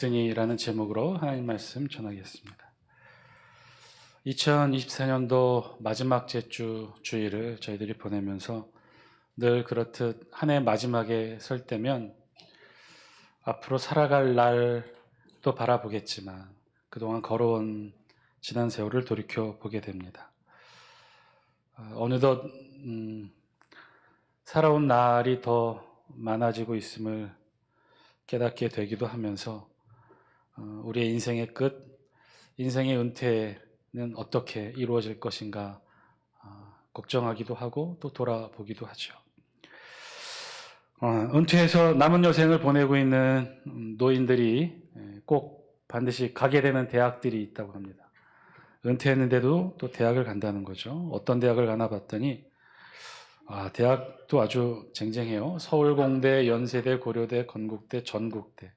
드니라는 제목으로 하나님 말씀 전하겠습니다. 2024년도 마지막 제주 주일을 저희들이 보내면서 늘 그렇듯 한 해 마지막에 설 때면 앞으로 살아갈 날도 바라보겠지만 그동안 걸어온 지난 세월을 돌이켜 보게 됩니다. 어느덧 살아온 날이 더 많아지고 있음을 깨닫게 되기도 하면서 우리의 인생의 끝, 인생의 은퇴는 어떻게 이루어질 것인가 걱정하기도 하고 또 돌아보기도 하죠. 은퇴해서 남은 여생을 보내고 있는 노인들이 꼭 반드시 가게 되는 대학들이 있다고 합니다. 은퇴했는데도 또 대학을 간다는 거죠. 어떤 대학을 가나 봤더니 대학도 아주 쟁쟁해요. 서울공대, 연세대, 고려대, 건국대, 전국대.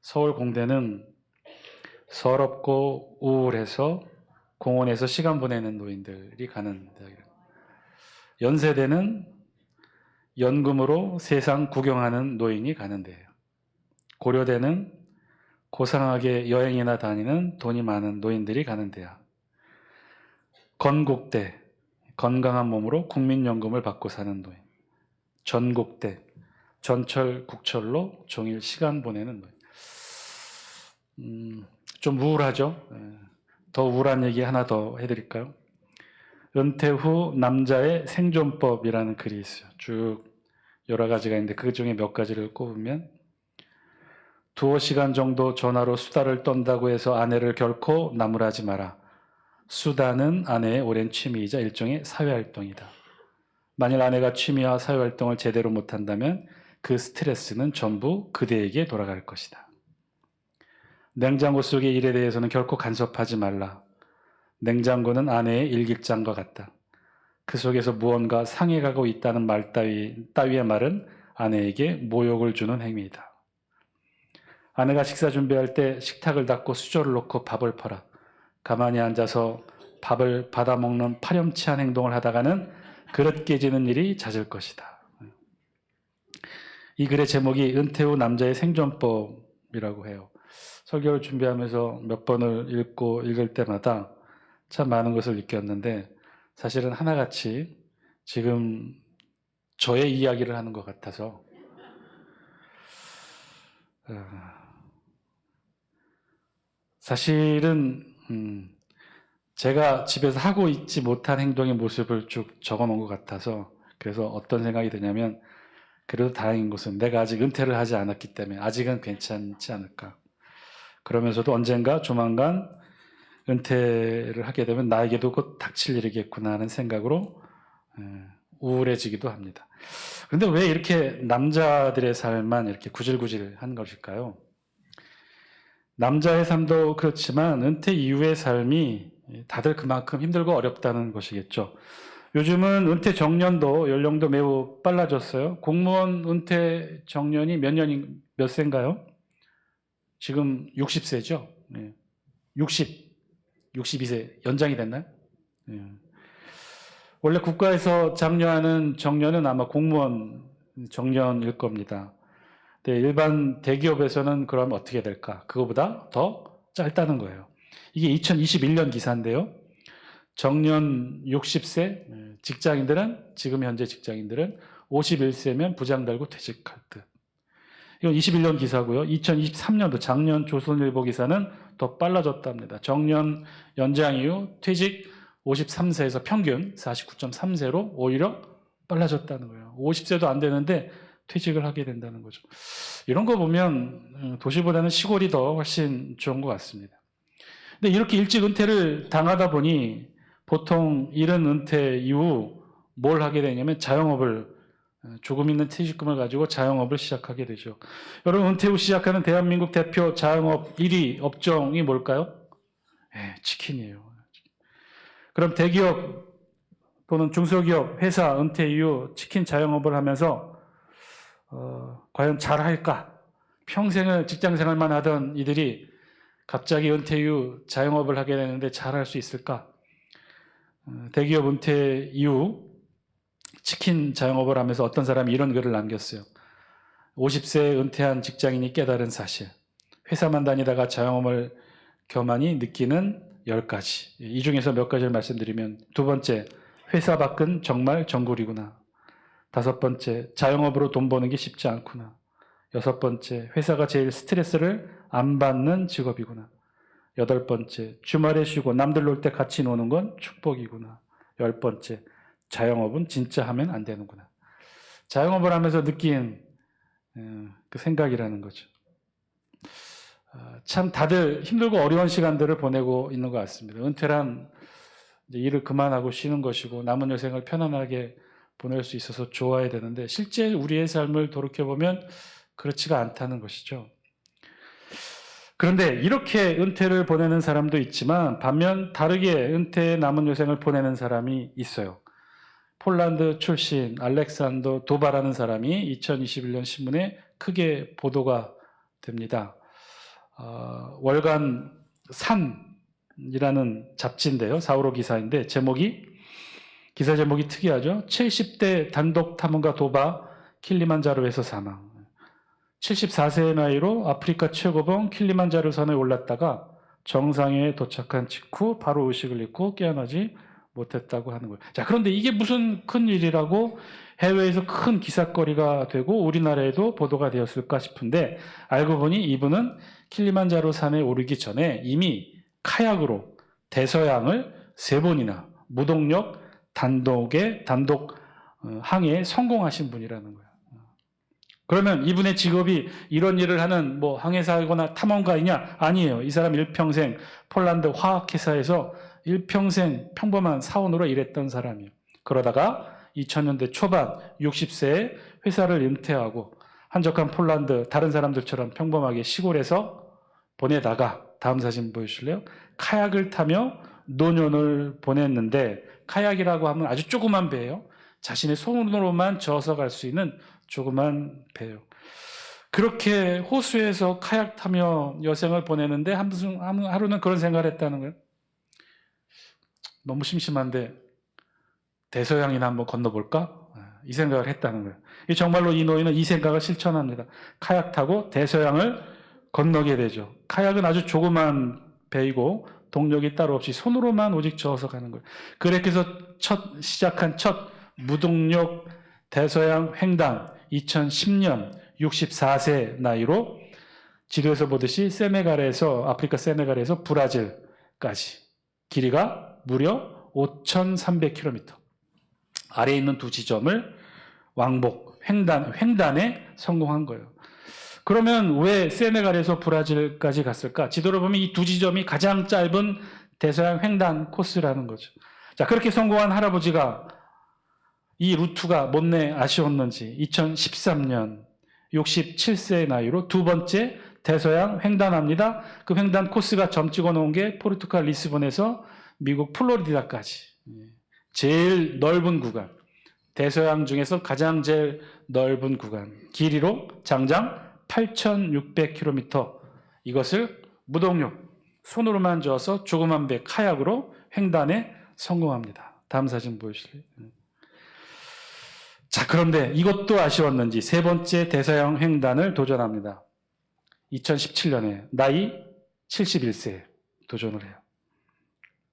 서울공대는 서럽고 우울해서 공원에서 시간 보내는 노인들이 가는 대학이에요. 연세대는 연금으로 세상 구경하는 노인이 가는 데예요. 고려대는 고상하게 여행이나 다니는 돈이 많은 노인들이 가는 대학. 건국대, 건강한 몸으로 국민연금을 받고 사는 노인. 전국대, 전철, 국철로 종일 시간 보내는 노인. 좀 우울하죠? 더 우울한 얘기 하나 더 해드릴까요? 은퇴 후 남자의 생존법이라는 글이 있어요. 쭉 여러 가지가 있는데 그 중에 몇 가지를 꼽으면 두어 시간 정도 전화로 수다를 떤다고 해서 아내를 결코 나무라지 마라. 수다는 아내의 오랜 취미이자 일종의 사회활동이다. 만일 아내가 취미와 사회활동을 제대로 못한다면 그 스트레스는 전부 그대에게 돌아갈 것이다. 냉장고 속의 일에 대해서는 결코 간섭하지 말라. 냉장고는 아내의 일기장과 같다. 그 속에서 무언가 상해가고 있다는 말 따위의 말은 아내에게 모욕을 주는 행위이다. 아내가 식사 준비할 때 식탁을 닦고 수저를 놓고 밥을 퍼라. 가만히 앉아서 밥을 받아먹는 파렴치한 행동을 하다가는 그릇 깨지는 일이 잦을 것이다. 이 글의 제목이 은퇴 후 남자의 생존법이라고 해요. 설교를 준비하면서 몇 번을 읽을 때마다 참 많은 것을 느꼈는데 사실은 하나같이 지금 저의 이야기를 하는 것 같아서 사실은 제가 집에서 하고 있지 못한 행동의 모습을 쭉 적어놓은 것 같아서 그래서 어떤 생각이 드냐면 그래도 다행인 것은 내가 아직 은퇴를 하지 않았기 때문에 아직은 괜찮지 않을까. 그러면서도 언젠가 조만간 은퇴를 하게 되면 나에게도 곧 닥칠 일이겠구나 하는 생각으로 우울해지기도 합니다. 그런데 왜 이렇게 남자들의 삶만 이렇게 구질구질한 것일까요? 남자의 삶도 그렇지만 은퇴 이후의 삶이 다들 그만큼 힘들고 어렵다는 것이겠죠. 요즘은 은퇴 정년도 연령도 매우 빨라졌어요. 공무원 은퇴 정년이 몇 세인가요? 지금 60세죠. 62세 연장이 됐나요? 원래 국가에서 장려하는 정년은 아마 공무원 정년일 겁니다. 네, 일반 대기업에서는 그럼 어떻게 될까? 그거보다 더 짧다는 거예요. 이게 2021년 기사인데요. 정년 60세 직장인들은 지금 현재 직장인들은 51세면 부장 달고 퇴직할 듯. 이건 21년 기사고요. 2023년도 작년 조선일보 기사는 더 빨라졌답니다. 정년 연장 이후 퇴직 53세에서 평균 49.3세로 오히려 빨라졌다는 거예요. 50세도 안 되는데 퇴직을 하게 된다는 거죠. 이런 거 보면 도시보다는 시골이 더 훨씬 좋은 것 같습니다. 근데 이렇게 일찍 은퇴를 당하다 보니 보통 이른 은퇴 이후 뭘 하게 되냐면 자영업을 조금 있는 퇴직금을 가지고 자영업을 시작하게 되죠. 여러분 은퇴 후 시작하는 대한민국 대표 자영업 1위 업종이 뭘까요? 치킨이에요. 그럼 대기업 또는 중소기업 회사 은퇴 이후 치킨 자영업을 하면서 과연 잘할까? 평생을 직장생활만 하던 이들이 갑자기 은퇴 이후 자영업을 하게 되는데 잘할 수 있을까? 대기업 은퇴 이후 치킨 자영업을 하면서 어떤 사람이 이런 글을 남겼어요. 50세에 은퇴한 직장인이 깨달은 사실. 회사만 다니다가 자영업을 교만히 느끼는 10가지. 이 중에서 몇 가지를 말씀드리면, 두 번째, 회사 밖은 정말 정글이구나. 다섯 번째, 자영업으로 돈 버는 게 쉽지 않구나. 여섯 번째, 회사가 제일 스트레스를 안 받는 직업이구나. 여덟 번째, 주말에 쉬고 남들 놀 때 같이 노는 건 축복이구나. 열 번째, 자영업은 진짜 하면 안 되는구나. 자영업을 하면서 느낀 그 생각이라는 거죠. 참 다들 힘들고 어려운 시간들을 보내고 있는 것 같습니다. 은퇴란 이제 일을 그만하고 쉬는 것이고 남은 여생을 편안하게 보낼 수 있어서 좋아야 되는데 실제 우리의 삶을 돌이켜보면 그렇지가 않다는 것이죠. 그런데 이렇게 은퇴를 보내는 사람도 있지만 반면 다르게 은퇴의 남은 여생을 보내는 사람이 있어요. 폴란드 출신 알렉산더 도바라는 사람이 2021년 신문에 크게 보도가 됩니다. 월간 산이라는 잡지인데요. 4.15 기사인데 기사 제목이 특이하죠. 70대 단독 탐험가 도바 킬리만자로에서 사망. 74세의 나이로 아프리카 최고봉 킬리만자로 산에 올랐다가 정상에 도착한 직후 바로 의식을 잃고 깨어나지 못했다고 하는 거예요. 자, 그런데 이게 무슨 큰 일이라고 해외에서 큰 기사거리가 되고 우리나라에도 보도가 되었을까 싶은데 알고 보니 이분은 킬리만자로 산에 오르기 전에 이미 카약으로 대서양을 3번이나 무동력 단독 항해에 성공하신 분이라는 거예요. 그러면 이분의 직업이 이런 일을 하는 항해사거나 탐험가이냐? 아니에요. 이 사람 일평생 폴란드 화학회사에서 일평생 평범한 사원으로 일했던 사람이에요. 그러다가 2000년대 초반 60세에 회사를 은퇴하고 한적한 폴란드 다른 사람들처럼 평범하게 시골에서 보내다가 다음 사진 보여주실래요? 카약을 타며 노년을 보냈는데 카약이라고 하면 아주 조그만 배예요. 자신의 손으로만 저어서 갈 수 있는 조그만 배요. 그렇게 호수에서 카약 타며 여생을 보내는데 하루는 그런 생각을 했다는 거예요. 너무 심심한데 대서양이나 한번 건너볼까? 이 생각을 했다는 거예요. 정말로 이 노인은 이 생각을 실천합니다. 카약 타고 대서양을 건너게 되죠. 카약은 아주 조그만 배이고 동력이 따로 없이 손으로만 오직 저어서 가는 거예요. 그렇게 해서 시작한 첫 무동력 대서양 횡단 2010년 64세 나이로 지도에서 보듯이 아프리카 세네갈에서 브라질까지 길이가 무려 5,300km. 아래에 있는 두 지점을 왕복 횡단에 성공한 거예요. 그러면 왜 세네갈에서 브라질까지 갔을까? 지도를 보면 이 두 지점이 가장 짧은 대서양 횡단 코스라는 거죠. 자, 그렇게 성공한 할아버지가 이 루트가 못내 아쉬웠는지 2013년 67세의 나이로 두 번째 대서양 횡단합니다. 그 횡단 코스가 점 찍어 놓은 게 포르투갈 리스본에서 미국 플로리다까지 제일 넓은 구간, 대서양 중에서 가장 제일 넓은 구간, 길이로 장장 8,600km, 이것을 무동력 손으로만 저어서 조그만 배 카약으로 횡단에 성공합니다. 다음 사진 보여주실래요? 자, 그런데 이것도 아쉬웠는지 세 번째 대서양 횡단을 도전합니다. 2017년에 나이 71세에 도전을 해요.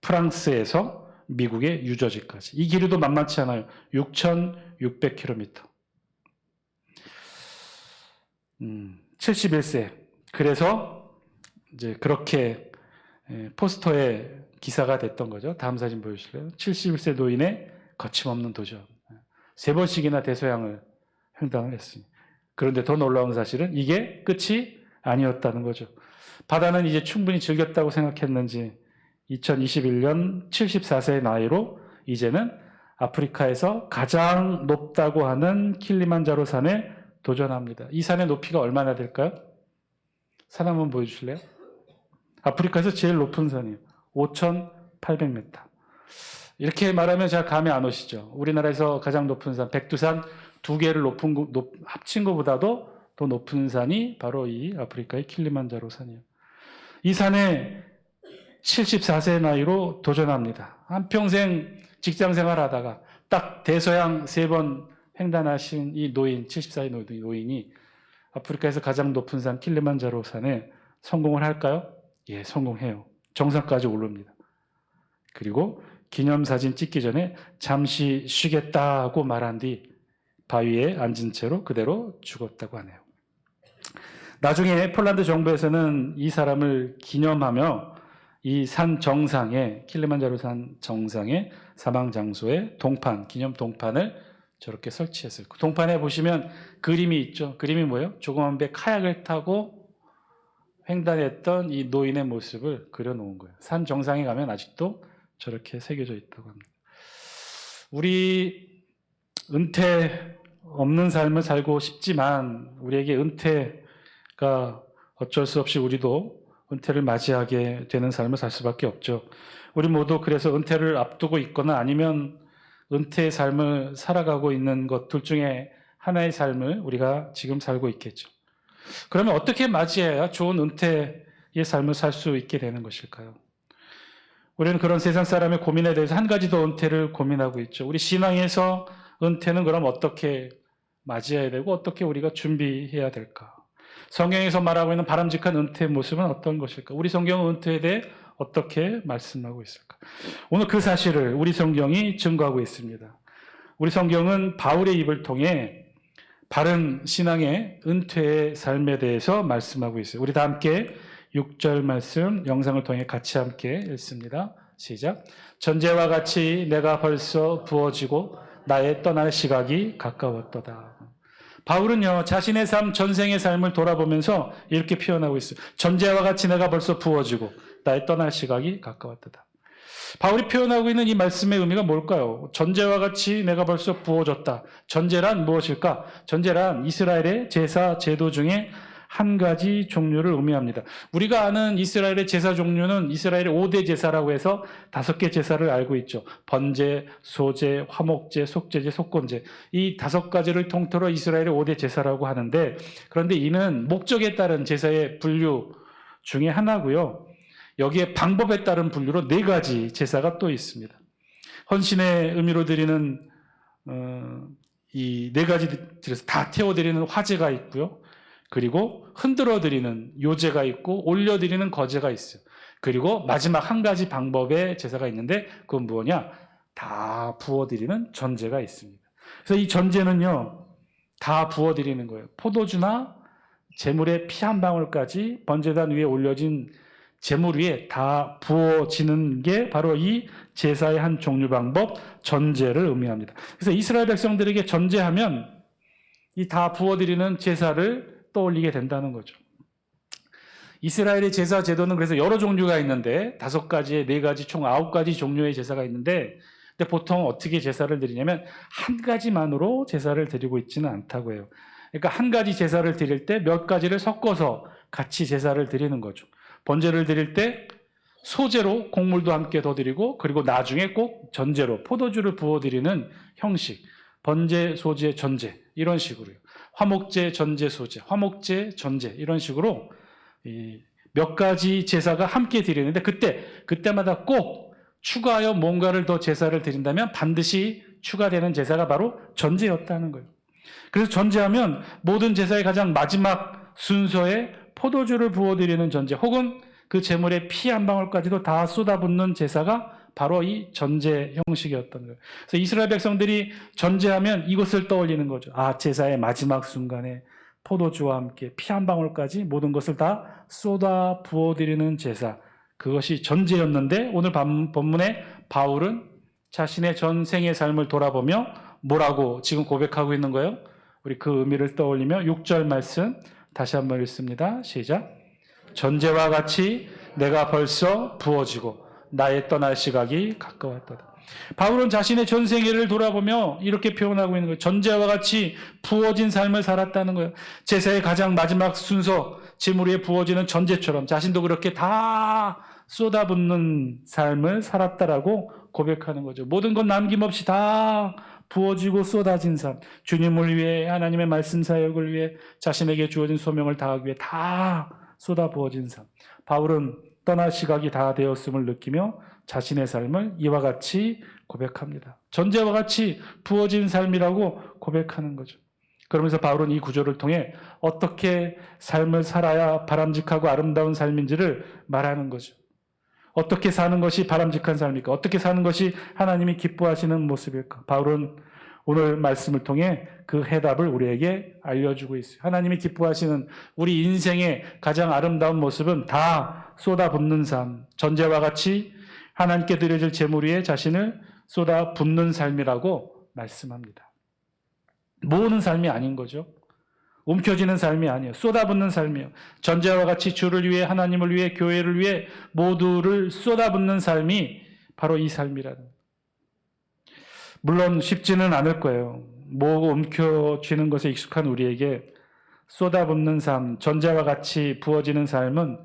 프랑스에서 미국의 뉴저지까지. 이 길이도 만만치 않아요. 6,600km. 71세. 그래서 이제 그렇게 포스터에 기사가 됐던 거죠. 다음 사진 보여주실래요? 71세 노인의 거침없는 도전. 3번씩이나 대서양을 횡단을 했습니다. 그런데 더 놀라운 사실은 이게 끝이 아니었다는 거죠. 바다는 이제 충분히 즐겼다고 생각했는지 2021년 74세의 나이로 이제는 아프리카에서 가장 높다고 하는 킬리만자로 산에 도전합니다. 이 산의 높이가 얼마나 될까요? 산 한번 보여주실래요? 아프리카에서 제일 높은 산이에요. 5,800m. 이렇게 말하면 잘 감이 안 오시죠? 우리나라에서 가장 높은 산, 백두산 2개를 합친 것보다도 더 높은 산이 바로 이 아프리카의 킬리만자로 산이에요. 이 산에 74세 나이로 도전합니다. 한평생 직장 생활하다가 딱 대서양 3번 횡단하신 이 노인, 74세 노인이 아프리카에서 가장 높은 산 킬리만자로 산에 성공을 할까요? 예, 성공해요. 정상까지 오릅니다. 그리고 기념사진 찍기 전에 잠시 쉬겠다고 말한 뒤 바위에 앉은 채로 그대로 죽었다고 하네요. 나중에 폴란드 정부에서는 이 사람을 기념하며 이 산 정상에, 킬리만자로 산 정상에 사망 장소에 동판, 기념 동판을 저렇게 설치했어요. 그 동판에 보시면 그림이 있죠. 그림이 뭐예요? 조그만 배 카약을 타고 횡단했던 이 노인의 모습을 그려놓은 거예요. 산 정상에 가면 아직도 저렇게 새겨져 있다고 합니다. 우리 은퇴 없는 삶을 살고 싶지만 우리에게 은퇴가 어쩔 수 없이 우리도 은퇴를 맞이하게 되는 삶을 살 수밖에 없죠. 우리 모두 그래서 은퇴를 앞두고 있거나 아니면 은퇴의 삶을 살아가고 있는 것 둘 중에 하나의 삶을 우리가 지금 살고 있겠죠. 그러면 어떻게 맞이해야 좋은 은퇴의 삶을 살 수 있게 되는 것일까요? 우리는 그런 세상 사람의 고민에 대해서 한 가지 더 은퇴를 고민하고 있죠. 우리 신앙에서 은퇴는 그럼 어떻게 맞이해야 되고 어떻게 우리가 준비해야 될까? 성경에서 말하고 있는 바람직한 은퇴의 모습은 어떤 것일까? 우리 성경은 은퇴에 대해 어떻게 말씀하고 있을까? 오늘 그 사실을 우리 성경이 증거하고 있습니다. 우리 성경은 바울의 입을 통해 바른 신앙의 은퇴의 삶에 대해서 말씀하고 있어요. 우리 다 함께 6절 말씀 영상을 통해 같이 함께 읽습니다. 시작. 전제와 같이 내가 벌써 부어지고 나의 떠날 시각이 가까웠도다. 바울은요, 자신의 삶, 전생의 삶을 돌아보면서 이렇게 표현하고 있어요. 전제와 같이 내가 벌써 부어지고 나의 떠날 시각이 가까웠도다. 바울이 표현하고 있는 이 말씀의 의미가 뭘까요? 전제와 같이 내가 벌써 부어졌다. 전제란 무엇일까? 전제란 이스라엘의 제사 제도 중에 한 가지 종류를 의미합니다. 우리가 아는 이스라엘의 제사 종류는 이스라엘의 5대 제사라고 해서 5개 제사를 알고 있죠. 번제, 소제, 화목제, 속제제, 속건제. 이 5가지를 통틀어 이스라엘의 5대 제사라고 하는데, 그런데 이는 목적에 따른 제사의 분류 중에 하나고요. 여기에 방법에 따른 분류로 4가지 제사가 또 있습니다. 헌신의 의미로 드리는 이 4가지 드려서 다 태워드리는 화제가 있고요. 그리고 흔들어 드리는 요제가 있고 올려 드리는 거제가 있어요. 그리고 마지막 한 가지 방법의 제사가 있는데 그건 뭐냐? 다 부어 드리는 전제가 있습니다. 그래서 이 전제는요, 다 부어 드리는 거예요. 포도주나 제물의 피 한 방울까지 번제단 위에 올려진 제물 위에 다 부어지는 게 바로 이 제사의 한 종류 방법, 전제를 의미합니다. 그래서 이스라엘 백성들에게 전제하면 이 다 부어드리는 제사를 떠올리게 된다는 거죠. 이스라엘의 제사 제도는 그래서 여러 종류가 있는데 5가지에 4가지 총 9가지 종류의 제사가 있는데, 근데 보통 어떻게 제사를 드리냐면 한 가지만으로 제사를 드리고 있지는 않다고 해요. 그러니까 한 가지 제사를 드릴 때 몇 가지를 섞어서 같이 제사를 드리는 거죠. 번제를 드릴 때 소제로 곡물도 함께 더 드리고, 그리고 나중에 꼭 전제로 포도주를 부어 드리는 형식, 번제, 소제, 전제, 이런 식으로요. 화목제, 전제, 소제, 화목제, 전제, 이런 식으로 몇 가지 제사가 함께 드리는데 그때마다 꼭 추가하여 뭔가를 더 제사를 드린다면 반드시 추가되는 제사가 바로 전제였다는 거예요. 그래서 전제하면 모든 제사의 가장 마지막 순서에 포도주를 부어드리는 전제, 혹은 그 제물의 피 한 방울까지도 다 쏟아붓는 제사가 바로 이 전제 형식이었던 거예요. 그래서 이스라엘 백성들이 전제하면 이것을 떠올리는 거죠. 아, 제사의 마지막 순간에 포도주와 함께 피 한 방울까지 모든 것을 다 쏟아 부어드리는 제사, 그것이 전제였는데 오늘 본문에 바울은 자신의 전생의 삶을 돌아보며 뭐라고 지금 고백하고 있는 거예요? 우리 그 의미를 떠올리며 6절 말씀 다시 한번 읽습니다. 시작. 전제와 같이 내가 벌써 부어지고 나의 떠날 시각이 가까웠도다. 바울은 자신의 전생애를 돌아보며 이렇게 표현하고 있는 거예요. 전제와 같이 부어진 삶을 살았다는 거예요. 제사의 가장 마지막 순서, 제물 위에 부어지는 전제처럼 자신도 그렇게 다 쏟아붓는 삶을 살았다라고 고백하는 거죠. 모든 것 남김없이 다 부어지고 쏟아진 삶, 주님을 위해, 하나님의 말씀 사역을 위해, 자신에게 주어진 소명을 다하기 위해 다 쏟아 부어진 삶. 바울은 떠날 시각이 다 되었음을 느끼며 자신의 삶을 이와 같이 고백합니다. 전제와 같이 부어진 삶이라고 고백하는 거죠. 그러면서 바울은 이 구조를 통해 어떻게 삶을 살아야 바람직하고 아름다운 삶인지를 말하는 거죠. 어떻게 사는 것이 바람직한 삶일까? 어떻게 사는 것이 하나님이 기뻐하시는 모습일까? 바울은 오늘 말씀을 통해 그 해답을 우리에게 알려주고 있어요. 하나님이 기뻐하시는 우리 인생의 가장 아름다운 모습은 다 쏟아붓는 삶, 전제와 같이 하나님께 드려질 제물 위에 자신을 쏟아붓는 삶이라고 말씀합니다. 모으는 삶이 아닌 거죠. 움켜쥐는 삶이 아니에요. 쏟아붓는 삶이에요. 전제와 같이 주를 위해, 하나님을 위해, 교회를 위해 모두를 쏟아붓는 삶이 바로 이 삶이라는 거예요. 물론 쉽지는 않을 거예요. 모으고 움켜쥐는 것에 익숙한 우리에게 쏟아붓는 삶, 전제와 같이 부어지는 삶은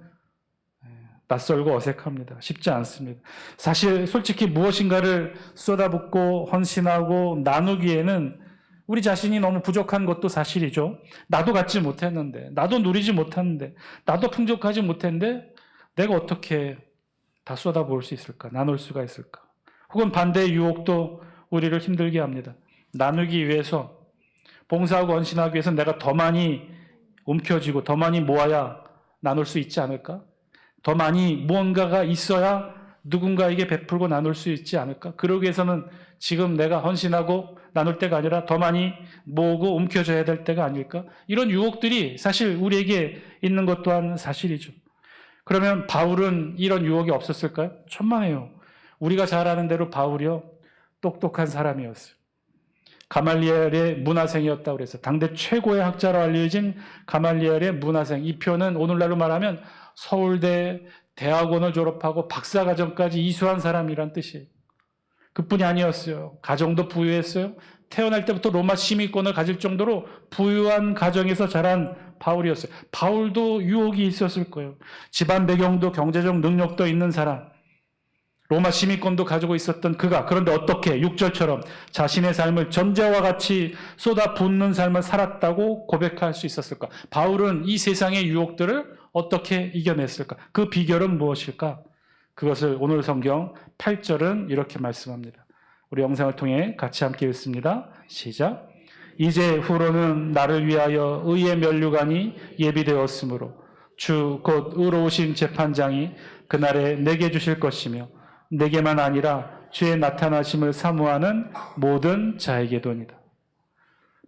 낯설고 어색합니다. 쉽지 않습니다. 사실 솔직히 무엇인가를 쏟아붓고 헌신하고 나누기에는 우리 자신이 너무 부족한 것도 사실이죠. 나도 갖지 못했는데, 나도 누리지 못했는데, 나도 풍족하지 못했는데 내가 어떻게 다 쏟아부을 수 있을까? 나눌 수가 있을까? 혹은 반대의 유혹도 우리를 힘들게 합니다. 나누기 위해서, 봉사하고 헌신하기 위해서 내가 더 많이 움켜쥐고 더 많이 모아야 나눌 수 있지 않을까? 더 많이 무언가가 있어야 누군가에게 베풀고 나눌 수 있지 않을까? 그러기 위해서는 지금 내가 헌신하고 나눌 때가 아니라 더 많이 모으고 움켜줘야 될 때가 아닐까? 이런 유혹들이 사실 우리에게 있는 것 또한 사실이죠. 그러면 바울은 이런 유혹이 없었을까요? 천만에요. 우리가 잘 아는 대로 바울이요, 똑똑한 사람이었어요. 가말리엘의 문화생이었다고 그래서 당대 최고의 학자로 알려진 가말리엘의 문화생. 이 표는 오늘날로 말하면 서울대 대학원을 졸업하고 박사과정까지 이수한 사람이란 뜻이에요. 그뿐이 아니었어요. 가정도 부유했어요. 태어날 때부터 로마 시민권을 가질 정도로 부유한 가정에서 자란 바울이었어요. 바울도 유혹이 있었을 거예요. 집안 배경도 경제적 능력도 있는 사람. 로마 시민권도 가지고 있었던 그가, 그런데 어떻게 6절처럼 자신의 삶을 전제와 같이 쏟아붓는 삶을 살았다고 고백할 수 있었을까? 바울은 이 세상의 유혹들을 어떻게 이겨냈을까? 그 비결은 무엇일까? 그것을 오늘 성경 8절은 이렇게 말씀합니다. 우리 영상을 통해 같이 함께 읽습니다. 시작. 이제 후로는 나를 위하여 의의 면류관이 예비되었으므로 주 곧 의로우신 재판장이 그날에 내게 주실 것이며 내게만 아니라 주의 나타나심을 사모하는 모든 자에게도니라.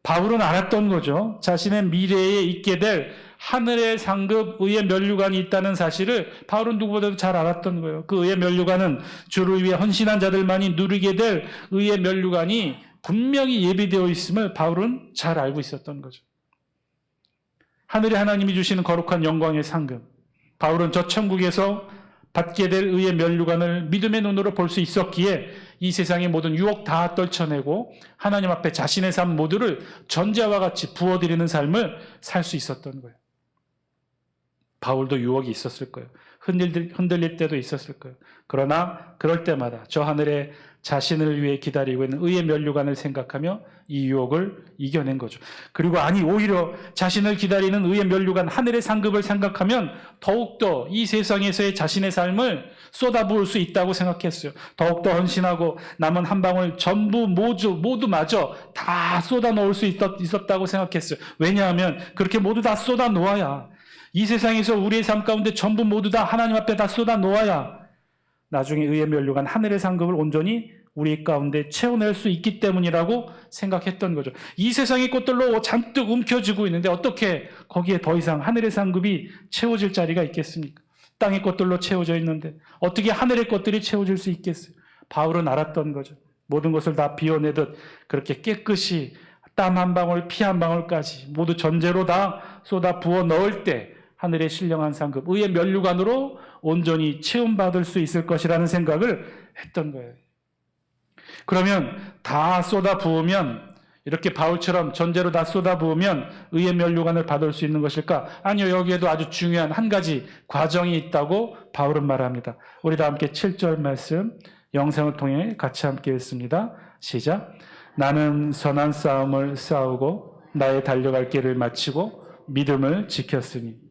바울은 알았던 거죠. 자신의 미래에 있게 될 하늘의 상급 의의 면류관이 있다는 사실을 바울은 누구보다도 잘 알았던 거예요. 그 의의 면류관은 주를 위해 헌신한 자들만이 누리게 될 의의 면류관이 분명히 예비되어 있음을 바울은 잘 알고 있었던 거죠. 하늘의 하나님이 주시는 거룩한 영광의 상급, 바울은 저 천국에서 받게 될 의의 면류관을 믿음의 눈으로 볼 수 있었기에 이 세상의 모든 유혹 다 떨쳐내고 하나님 앞에 자신의 삶 모두를 전제와 같이 부어드리는 삶을 살 수 있었던 거예요. 바울도 유혹이 있었을 거예요. 흔들릴 때도 있었을 거예요. 그러나 그럴 때마다 저 하늘에 자신을 위해 기다리고 있는 의의 면류관을 생각하며 이 유혹을 이겨낸 거죠. 그리고 오히려 자신을 기다리는 의의 면류관, 하늘의 상급을 생각하면 더욱더 이 세상에서의 자신의 삶을 쏟아부을 수 있다고 생각했어요. 더욱더 헌신하고 남은 한 방울 전부 모두 마저 다 쏟아 놓을 수 있었다고 생각했어요. 왜냐하면 그렇게 모두 다 쏟아 놓아야, 이 세상에서 우리의 삶 가운데 전부 모두 다 하나님 앞에 다 쏟아 놓아야 나중에 의의 면류관 하늘의 상급을 온전히 우리 가운데 채워낼 수 있기 때문이라고 생각했던 거죠. 이 세상의 것들로 잔뜩 움켜쥐고 있는데 어떻게 거기에 더 이상 하늘의 상급이 채워질 자리가 있겠습니까? 땅의 것들로 채워져 있는데 어떻게 하늘의 것들이 채워질 수 있겠어요? 바울은 알았던 거죠. 모든 것을 다 비워내듯 그렇게 깨끗이 땀 한 방울, 피 한 방울까지 모두 전제로 다 쏟아 부어 넣을 때 하늘의 신령한 상급, 의의 면류관으로 온전히 체험받을 수 있을 것이라는 생각을 했던 거예요. 그러면 다 쏟아 부으면, 이렇게 바울처럼 전제로 다 쏟아 부으면 의의 면류관을 받을 수 있는 것일까? 아니요, 여기에도 아주 중요한 한 가지 과정이 있다고 바울은 말합니다. 우리 다 함께 7절 말씀 영상을 통해 같이 함께 읽습니다. 시작. 나는 선한 싸움을 싸우고 나의 달려갈 길을 마치고 믿음을 지켰으니.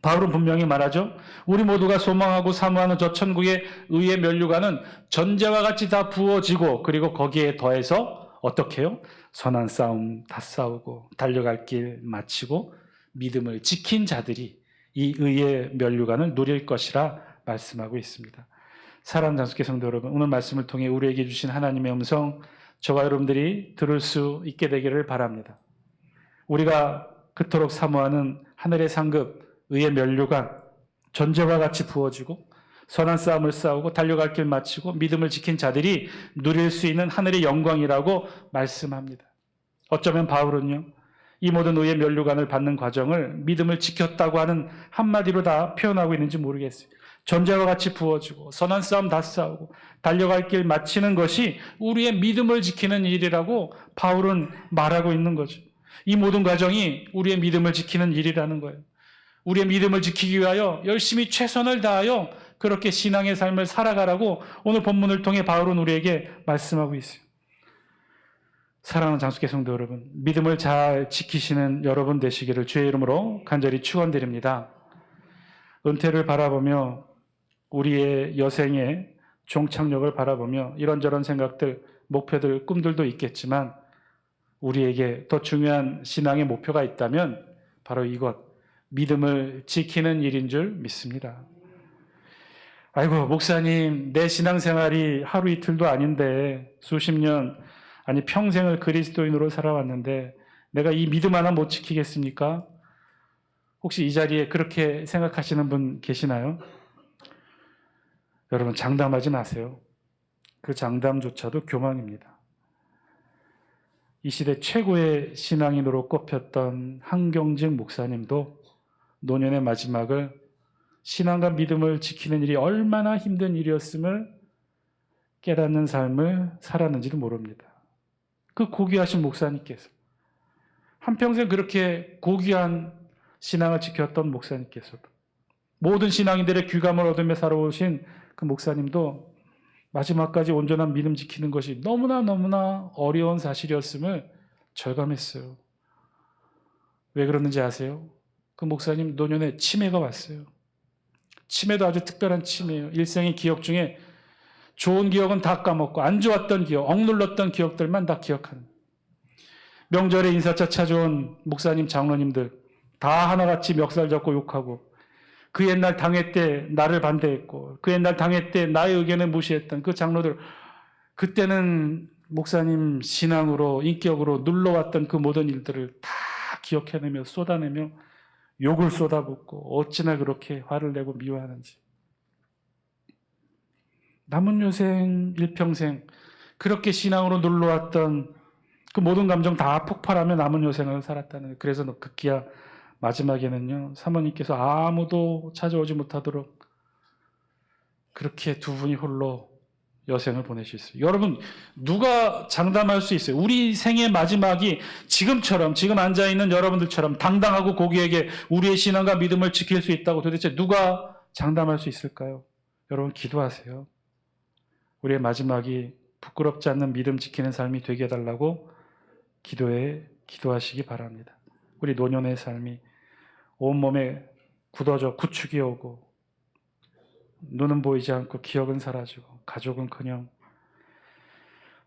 바울은 분명히 말하죠. 우리 모두가 소망하고 사모하는 저 천국의 의의 면류관은 전제와 같이 다 부어지고 그리고 거기에 더해서 어떻게 해요? 선한 싸움 다 싸우고 달려갈 길 마치고 믿음을 지킨 자들이 이 의의 면류관을 누릴 것이라 말씀하고 있습니다. 사랑하는 장수교 성도 여러분, 오늘 말씀을 통해 우리에게 주신 하나님의 음성 저와 여러분들이 들을 수 있게 되기를 바랍니다. 우리가 그토록 사모하는 하늘의 상급, 의의 면류관, 전제와 같이 부어지고 선한 싸움을 싸우고 달려갈 길 마치고 믿음을 지킨 자들이 누릴 수 있는 하늘의 영광이라고 말씀합니다. 어쩌면 바울은요, 이 모든 의의 면류관을 받는 과정을 믿음을 지켰다고 하는 한마디로 다 표현하고 있는지 모르겠어요. 전제와 같이 부어지고 선한 싸움 다 싸우고 달려갈 길 마치는 것이 우리의 믿음을 지키는 일이라고 바울은 말하고 있는 거죠. 이 모든 과정이 우리의 믿음을 지키는 일이라는 거예요. 우리의 믿음을 지키기 위하여 열심히 최선을 다하여 그렇게 신앙의 삶을 살아가라고 오늘 본문을 통해 바울은 우리에게 말씀하고 있어요. 사랑하는 장수교 성도 여러분, 믿음을 잘 지키시는 여러분 되시기를 주의 이름으로 간절히 축원드립니다. 은퇴를 바라보며 우리의 여생의 종착역을 바라보며 이런저런 생각들, 목표들, 꿈들도 있겠지만 우리에게 더 중요한 신앙의 목표가 있다면 바로 이것, 믿음을 지키는 일인 줄 믿습니다. 아이고, 목사님, 내 신앙생활이 하루 이틀도 아닌데 수십 년, 아니 평생을 그리스도인으로 살아왔는데 내가 이 믿음 하나 못 지키겠습니까? 혹시 이 자리에 그렇게 생각하시는 분 계시나요? 여러분, 장담하지 마세요. 그 장담조차도 교만입니다. 이 시대 최고의 신앙인으로 꼽혔던 한경직 목사님도 노년의 마지막을 신앙과 믿음을 지키는 일이 얼마나 힘든 일이었음을 깨닫는 삶을 살았는지도 모릅니다. 그 고귀하신 목사님께서, 한평생 그렇게 고귀한 신앙을 지켰던 목사님께서도, 모든 신앙인들의 귀감을 얻으며 살아오신 그 목사님도 마지막까지 온전한 믿음 지키는 것이 너무나 어려운 사실이었음을 절감했어요. 왜 그러는지 아세요? 그 목사님 노년에 치매가 왔어요. 치매도 아주 특별한 치매예요. 일생의 기억 중에 좋은 기억은 다 까먹고 안 좋았던 기억, 억눌렀던 기억들만 다 기억하는. 명절에 인사차 찾아온 목사님, 장로님들 다 하나같이 멱살 잡고 욕하고, 그 옛날 당회 때 나를 반대했고 그 옛날 당회 때 나의 의견을 무시했던 그 장로들, 그때는 목사님 신앙으로 인격으로 눌러왔던 그 모든 일들을 다 기억해내며 쏟아내며 욕을 쏟아붓고 어찌나 그렇게 화를 내고 미워하는지. 남은 요생 일평생 그렇게 신앙으로 눌러왔던 그 모든 감정 다 폭발하며 남은 요생을 살았다는. 그래서 급기야 마지막에는요, 사모님께서 아무도 찾아오지 못하도록 그렇게 두 분이 홀로 여생을 보내셨어요. 여러분, 누가 장담할 수 있어요? 우리 생의 마지막이 지금처럼, 지금 앉아있는 여러분들처럼 당당하고 고귀하게 우리의 신앙과 믿음을 지킬 수 있다고 도대체 누가 장담할 수 있을까요? 여러분, 기도하세요. 우리의 마지막이 부끄럽지 않는 믿음 지키는 삶이 되게 해달라고 기도하시기 바랍니다. 우리 노년의 삶이 온몸에 굳어져 구축이 오고 눈은 보이지 않고 기억은 사라지고 가족은커녕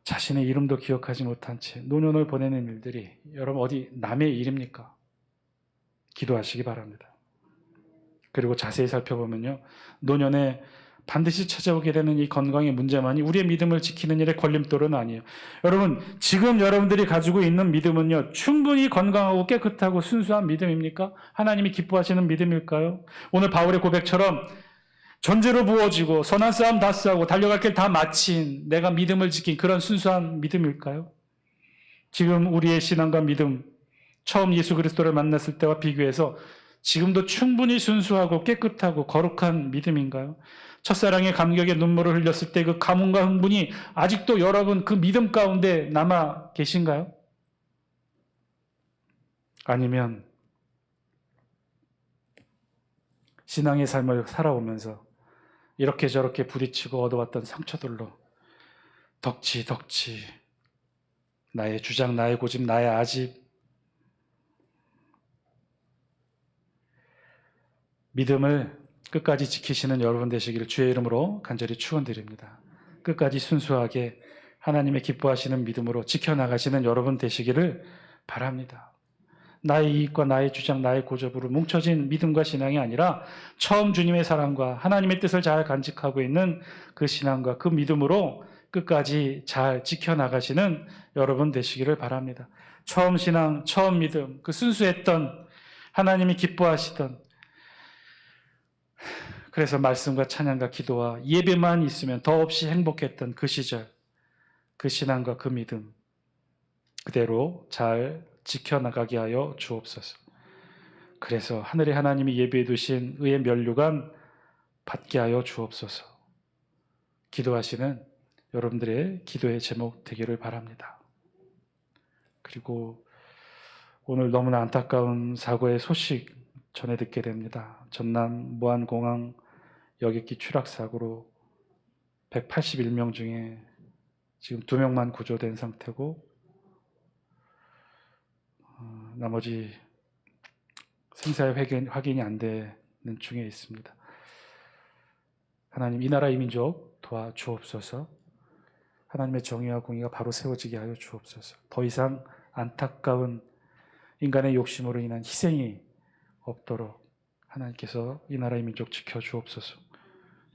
자신의 이름도 기억하지 못한 채 노년을 보내는 일들이 여러분 어디 남의 일입니까? 기도하시기 바랍니다. 그리고 자세히 살펴보면요, 노년에 반드시 찾아오게 되는 이 건강의 문제만이 우리의 믿음을 지키는 일의 걸림돌은 아니에요. 여러분, 지금 여러분들이 가지고 있는 믿음은요, 충분히 건강하고 깨끗하고 순수한 믿음입니까? 하나님이 기뻐하시는 믿음일까요? 오늘 바울의 고백처럼 전제로 부어지고 선한 싸움 다 싸우고 달려갈 길 다 마친 내가 믿음을 지킨 그런 순수한 믿음일까요? 지금 우리의 신앙과 믿음, 처음 예수 그리스도를 만났을 때와 비교해서 지금도 충분히 순수하고 깨끗하고 거룩한 믿음인가요? 첫사랑의 감격에 눈물을 흘렸을 때 그 가문과 흥분이 아직도 여러분 그 믿음 가운데 남아 계신가요? 아니면 신앙의 삶을 살아오면서 이렇게 저렇게 부딪히고 얻어왔던 상처들로 덕지 나의 주장, 나의 고집, 나의 아집, 믿음을 끝까지 지키시는 여러분 되시기를 주의 이름으로 간절히 축원드립니다. 끝까지 순수하게 하나님의 기뻐하시는 믿음으로 지켜나가시는 여러분 되시기를 바랍니다. 나의 이익과 나의 주장, 나의 고집으로 뭉쳐진 믿음과 신앙이 아니라 처음 주님의 사랑과 하나님의 뜻을 잘 간직하고 있는 그 신앙과 그 믿음으로 끝까지 잘 지켜나가시는 여러분 되시기를 바랍니다. 처음 신앙, 처음 믿음, 그 순수했던 하나님이 기뻐하시던, 그래서 말씀과 찬양과 기도와 예배만 있으면 더없이 행복했던 그 시절, 그 신앙과 그 믿음 그대로 잘 지켜나가게 하여 주옵소서. 그래서 하늘의 하나님이 예비해 두신 의의 면류관 받게 하여 주옵소서. 기도하시는 여러분들의 기도의 제목 되기를 바랍니다. 그리고 오늘 너무나 안타까운 사고의 소식 전해 듣게 됩니다. 전남 무안공항 여객기 추락 사고로 181명 중에 지금 2명만 구조된 상태고 나머지 생사의 확인이 안 되는 중에 있습니다. 하나님, 이 나라 이 민족 도와주옵소서. 하나님의 정의와 공의가 바로 세워지게 하여 주옵소서. 더 이상 안타까운 인간의 욕심으로 인한 희생이 없도록 하나님께서 이 나라 이 민족 지켜주옵소서.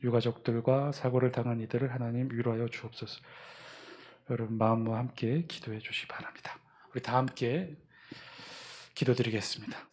유가족들과 사고를 당한 이들을 하나님 위로하여 주옵소서. 여러분 마음과 함께 기도해 주시기 바랍니다. 우리 다 함께 기도드리겠습니다.